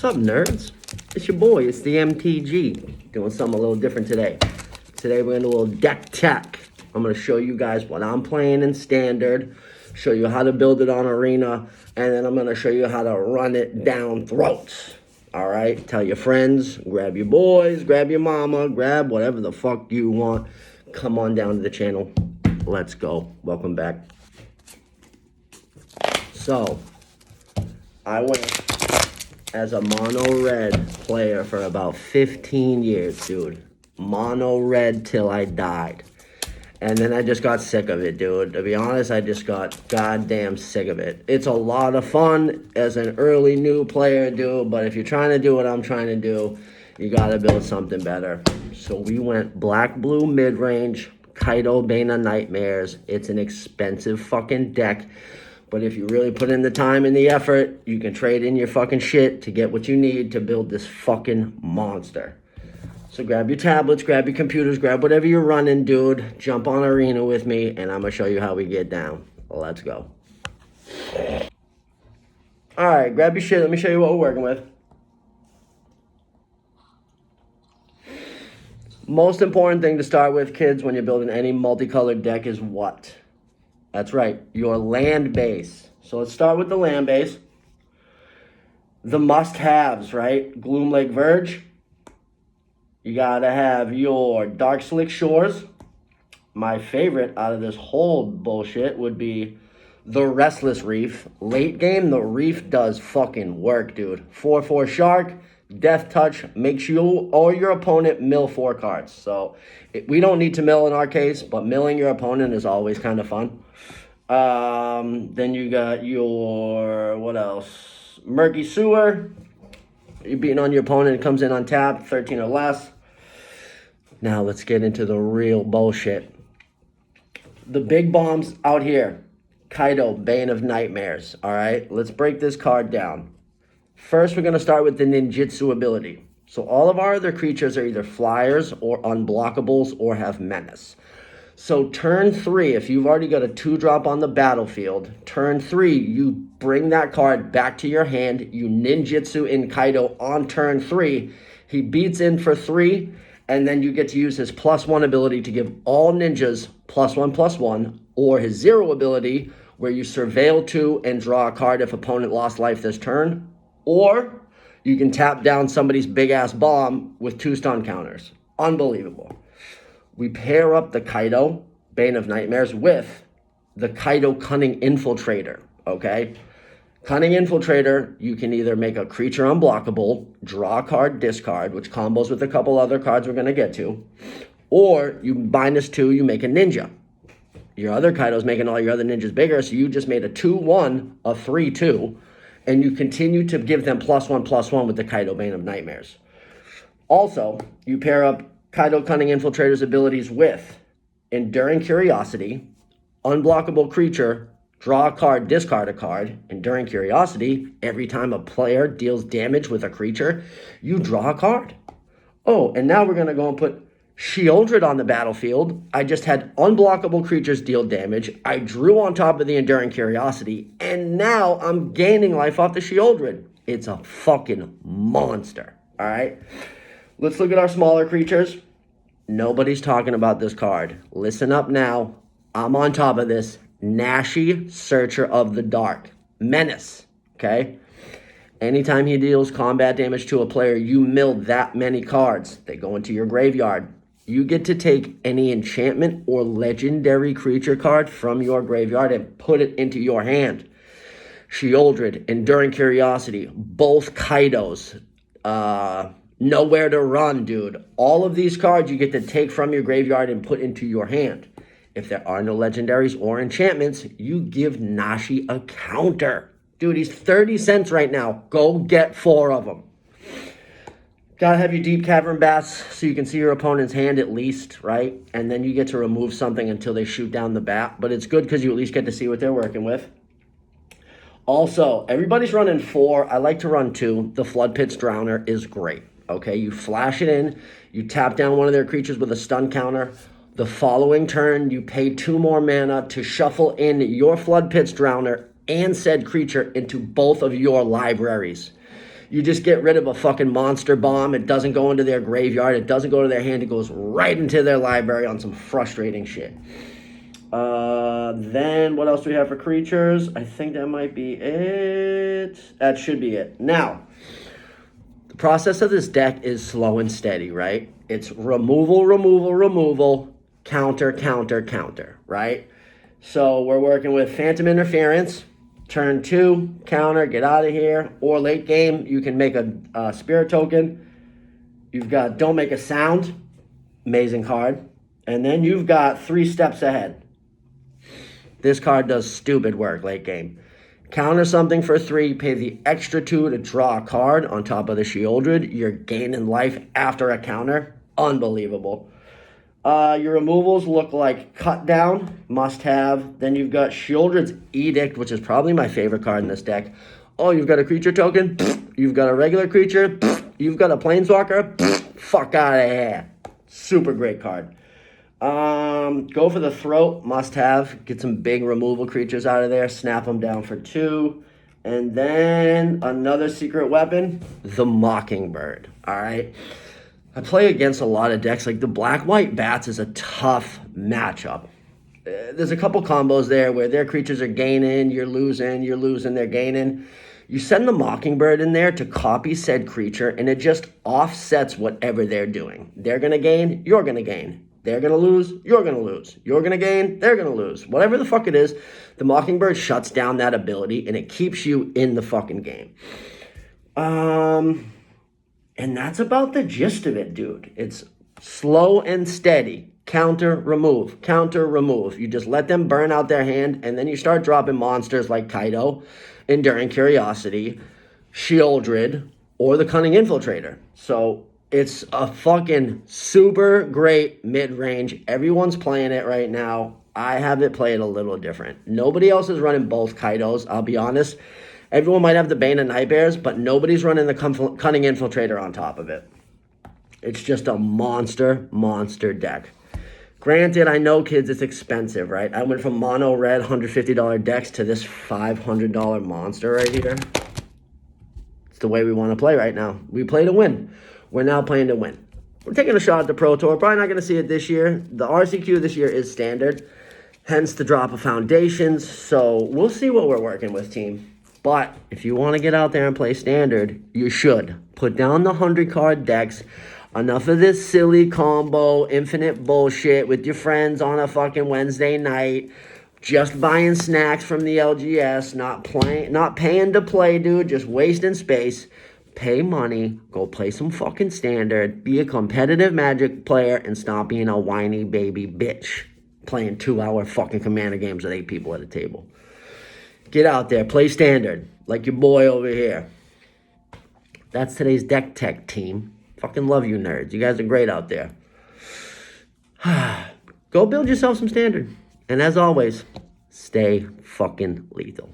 up, nerds? It's your boy, it's the MTG, doing something a little different today. Today we're going to do a little deck tech. I'm going to show you guys what I'm playing in Standard, show you how to build it on Arena, and then I'm going to show you how to run it down throats. All right? Tell your friends, grab your boys, grab your mama, grab whatever the fuck you want. Come on down to the channel. Let's go. Welcome back. So, I went as a mono red player for about 15 years, dude. Mono red till I died. And then I just got sick of it, dude. To be honest, I just got goddamn sick of it. It's a lot of fun as an early new player, dude. But if you're trying to do what I'm trying to do, you gotta build something better. So we went black-blue mid-range, Kaido Bane of Nightmares. It's an expensive fucking deck. But if you really put in the time and the effort, you can trade in your fucking shit to get what you need to build this fucking monster. So grab your tablets, grab your computers, grab whatever you're running, dude. Jump on Arena with me, and I'm going to show you how we get down. Let's go. All right, grab your shit. Let me show you what we're working with. Most important thing to start with, kids, when you're building any multicolored deck is what? That's right, your land base. So let's start with the land base. The must-haves, right? Gloomlake Verge. You gotta have your Dark Slick Shores. My favorite out of this whole bullshit would be the Restless Reef. Late game, the Reef does fucking work, dude. 4/4 Shark, Death Touch, makes you or your opponent mill 4 cards. So we don't need to mill in our case, but milling your opponent is always kind of fun. Then you got your, what else? Murky Sewer. You're beating on your opponent, it comes in untapped, 13 or less. Now let's get into the real bullshit. The big bombs out here. Kaido, Bane of Nightmares. All right, let's break this card down. First, we're going to start with the ninjutsu ability. So all of our other creatures are either flyers or unblockables or have menace. So turn 3, if you've already got a 2-drop on the battlefield, turn 3, you bring that card back to your hand, you ninjutsu in Kaido on turn 3, he beats in for 3, and then you get to use his +1 ability to give all ninjas +1/+1, or his 0 ability, where you surveil 2 and draw a card if opponent lost life this turn, or you can tap down somebody's big-ass bomb with 2 stun counters. Unbelievable. We pair up the Kaido, Bane of Nightmares, with the Kaido Cunning Infiltrator, okay? Cunning Infiltrator, you can either make a creature unblockable, draw a card, discard, which combos with a couple other cards we're going to get to, or you -2, you make a ninja. Your other Kaido's making all your other ninjas bigger, so you just made a 2/1, a 3/2, and you continue to give them +1/+1 with the Kaido Bane of Nightmares. Also, you pair up Kaido Cunning Infiltrator's abilities with Enduring Curiosity, unblockable creature, draw a card, discard a card. Enduring Curiosity, every time a player deals damage with a creature, you draw a card. Oh, and now we're going to go and put Shieldred on the battlefield. I just had unblockable creatures deal damage. I drew on top of the Enduring Curiosity, and now I'm gaining life off the Shieldred. It's a fucking monster, all right? Let's look at our smaller creatures. Nobody's talking about this card. Listen up now. I'm on top of this. Nashi, Searcher of the Dark. Menace, okay? Anytime he deals combat damage to a player, you mill that many cards. They go into your graveyard. You get to take any enchantment or legendary creature card from your graveyard and put it into your hand. Shieldred, Enduring Curiosity, both Kaidos, Nowhere to Run, dude. All of these cards you get to take from your graveyard and put into your hand. If there are no legendaries or enchantments, you give Nashi a counter. Dude, he's 30 cents right now. Go get 4 of them. Gotta have your Deep Cavern Bats so you can see your opponent's hand at least, right? And then you get to remove something until they shoot down the bat. But it's good because you at least get to see what they're working with. Also, everybody's running 4. I like to run 2. The Flood Pits Drowner is great. Okay, you flash it in, you tap down one of their creatures with a stun counter. The following turn, you pay 2 more mana to shuffle in your Flood Pits Drowner and said creature into both of your libraries. You just get rid of a fucking monster bomb. It doesn't go into their graveyard. It doesn't go to their hand. It goes right into their library on some frustrating shit. Then what else do we have for creatures? I think that might be it. That should be it. Now, the process of this deck is slow and steady, right? It's removal, removal, removal, counter, counter, counter, right? So we're working with Phantom Interference. Turn 2, counter, get out of here. Or late game, you can make a Spirit Token. You've got Don't Make a Sound. Amazing card. And then you've got 3 steps ahead. This card does stupid work late game. Counter something for 3, pay the extra 2 to draw a card on top of the Shieldred. You're gaining life after a counter. Unbelievable. Your removals look like Cut Down, must have. Then you've got Shieldred's Edict, which is probably my favorite card in this deck. Oh, you've got a creature token. You've got a regular creature. You've got a planeswalker. Fuck out of here. Super great card. Go for the Throat, must have. Get some big removal creatures out of there. Snap them down for 2. And then another secret weapon, the Mockingbird. All right. I play against a lot of decks. Like the Black-White Bats is a tough matchup. There's a couple combos there where their creatures are gaining, you're losing, they're gaining. You send the Mockingbird in there to copy said creature, and it just offsets whatever they're doing. They're going to gain, you're going to gain. They're going to lose, you're going to lose. You're going to gain, they're going to lose. Whatever the fuck it is, the Mockingbird shuts down that ability, and it keeps you in the fucking game. And that's about the gist of it, dude. It's slow and steady. Counter, remove. Counter, remove. You just let them burn out their hand, and then you start dropping monsters like Kaido, Enduring Curiosity, Shieldred, or the Cunning Infiltrator. So it's a fucking super great mid-range. Everyone's playing it right now. I have it played a little different. Nobody else is running both Kaidos, I'll be honest. Everyone might have the Bane of Nightmares, but nobody's running the Cunning Infiltrator on top of it. It's just a monster deck. Granted, I know, kids, it's expensive, right? I went from mono red $150 decks to this $500 monster right here. It's the way we want to play right now. We play to win. We're now playing to win. We're taking a shot at the Pro Tour. Probably not going to see it this year. The RCQ this year is standard, hence the drop of Foundations. So we'll see what we're working with, team. But if you want to get out there and play standard, you should. Put down the 100-card decks. Enough of this silly combo, infinite bullshit with your friends on a fucking Wednesday night. Just buying snacks from the LGS. Not paying to play, dude. Just wasting space. Pay money. Go play some fucking standard. Be a competitive Magic player and stop being a whiny baby bitch. Playing 2-hour fucking Commander games with 8 people at a table. Get out there, play standard, like your boy over here. That's today's Deck Tech team. Fucking love you nerds. You guys are great out there. Go build yourself some standard. And as always, stay fucking lethal.